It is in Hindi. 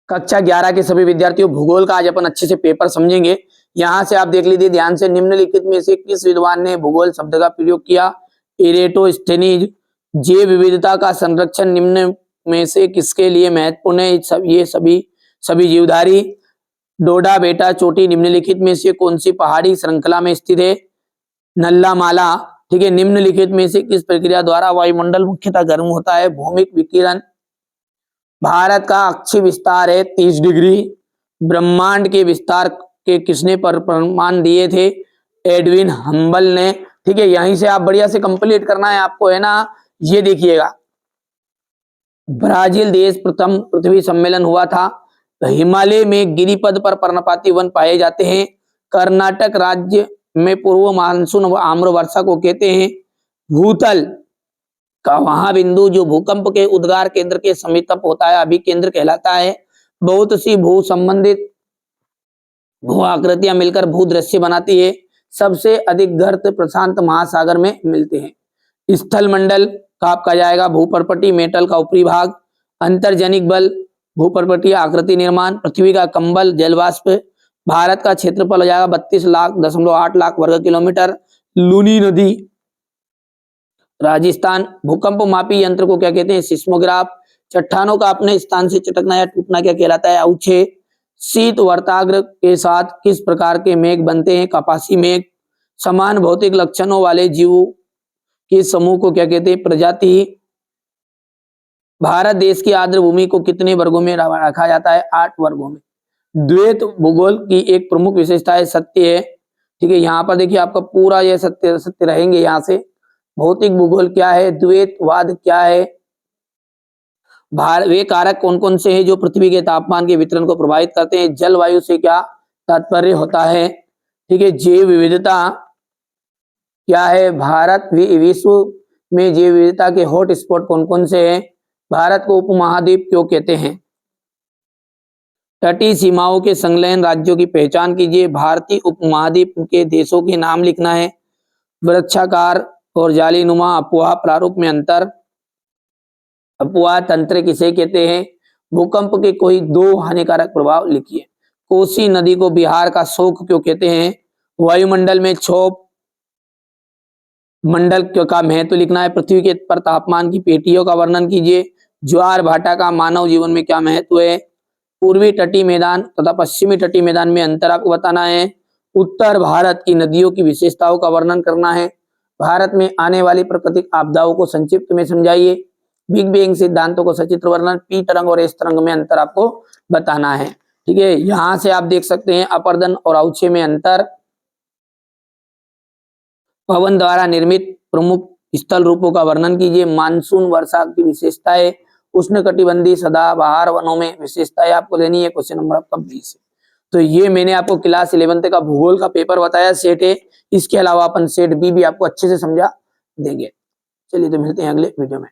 कक्षा 11 के सभी विद्यार्थियों, भूगोल का आज अपन अच्छे से पेपर समझेंगे। यहां से आप देख लीजिए ध्यान से, निम्नलिखित में से किस विद्वान ने भूगोल शब्द का प्रयोग किया? इरेटोस्थेनीज। जैव विविधता का संरक्षण निम्न में से किसके लिए महत्वपूर्ण है? ये सभी जीवधारी। डोडा बेटा चोटी निम्नलिखित में से कौन सी पहाड़ी श्रृंखला में स्थित है? नल्ला माला। ठीक है, निम्नलिखित में से किस प्रक्रिया द्वारा वायुमंडल मुख्यतः गर्म होता है? भौमिक विकिरण। भारत का अक्षीय विस्तार है 30 डिग्री। ब्रह्मांड के विस्तार के किसने प्रमाण दिए थे? एडविन हम्बल ने। ठीक है, यहीं से आप बढ़िया से कंप्लीट करना है आपको, है ना। ये देखिएगा, ब्राजील देश प्रथम पृथ्वी सम्मेलन हुआ था। हिमालय में गिरिपद पर पर्णपाती वन पाए जाते हैं। कर्नाटक राज्य में पूर्व मानसून व आम्र वर्षा को कहते हैं। भूतल का वहां बिंदु जो भूकंप के उद्गार केंद्र के समीप होता है अभिकेंद्र कहलाता है। बहुत सी भू संबंधित भू आकृतियां मिलकर भू दृश्य बनाती है। सबसे अधिक गर्त प्रशांत महासागर में मिलते हैं। स्थल मंडल का आपका जाएगा भूपर्पटी मेटल का ऊपरी भाग। अंतर्जनिक बल भूपर्पटी आकृति निर्माण। पृथ्वी का कंबल जलवाष्प। भारत का क्षेत्रफल हो जाएगा 32.8 लाख वर्ग किलोमीटर। लूनी नदी राजस्थान। भूकंप मापी यंत्र को क्या कहते हैं? सिस्मोग्राफ। चट्टानों का अपने स्थान से चटकना या टूटना क्या कहलाता है? अवक्षय। शीत वर्ताग्र के साथ किस प्रकार के मेघ बनते हैं? कपासी मेघ। समान भौतिक लक्षणों वाले जीवों के समूह को क्या कहते हैं? प्रजाति। भारत देश की आर्द्र भूमि को कितने वर्गों में रखा जाता है? 8 वर्गों में। द्वैत भूगोल की एक प्रमुख विशेषता है सत्य है। ठीक है, यहाँ पर देखिए आपका पूरा ये सत्य रहेंगे। यहाँ से भौतिक भूगोल क्या है, द्वैतवाद क्या है, वे कारक कौन कौन से हैं जो पृथ्वी के तापमान के वितरण को प्रभावित करते हैं, जलवायु से क्या तात्पर्य होता है। ठीक है, जैव विविधता क्या है, भारत विश्व में जैव विविधता के हॉट स्पॉट कौन कौन से हैं, भारत को उपमहाद्वीप क्यों कहते हैं। तटीय सीमाओं के संलग्न राज्यों की पहचान कीजिए। भारतीय उपमहाद्वीप के देशों के नाम लिखना है। वृक्षाकार और जालीनुमा अफवाह प्रारूप में अंतर। अफवाह तंत्र किसे कहते हैं। भूकंप के कोई 2 हानिकारक प्रभाव लिखिए। कोसी नदी को बिहार का शोक क्यों कहते हैं। वायुमंडल में क्षोभ मंडल का महत्व लिखना है। पृथ्वी के पर तापमान की पेटियों का वर्णन कीजिए। ज्वार भाटा का मानव जीवन में क्या महत्व है। पूर्वी तटीय मैदान तथा पश्चिमी तटीय मैदान में अंतर आपको बताना है। उत्तर भारत की नदियों की विशेषताओं का वर्णन करना है। भारत में आने वाली प्राकृतिक आपदाओं को संक्षिप्त में समझाइए। बिग बैंग सिद्धांतों को सचित्र वर्णन। पी तरंग और एस तरंग में अंतर आपको बताना है। ठीक है, यहां से आप देख सकते हैं अपर्दन और अवक्षय में अंतर। पवन द्वारा निर्मित प्रमुख स्थल रूपों का वर्णन कीजिए। मानसून वर्षा की विशेषताएं। उष्णकटिबंधीय सदाबहार वनों में विशेषताएं आपको लेनी है। क्वेश्चन नंबर आपका 20 है। तो ये मैंने आपको क्लास 11th का भूगोल का पेपर बताया, सेट ए। इसके अलावा अपन सेट बी भी आपको अच्छे से समझा देंगे। चलिए तो मिलते हैं अगले वीडियो में।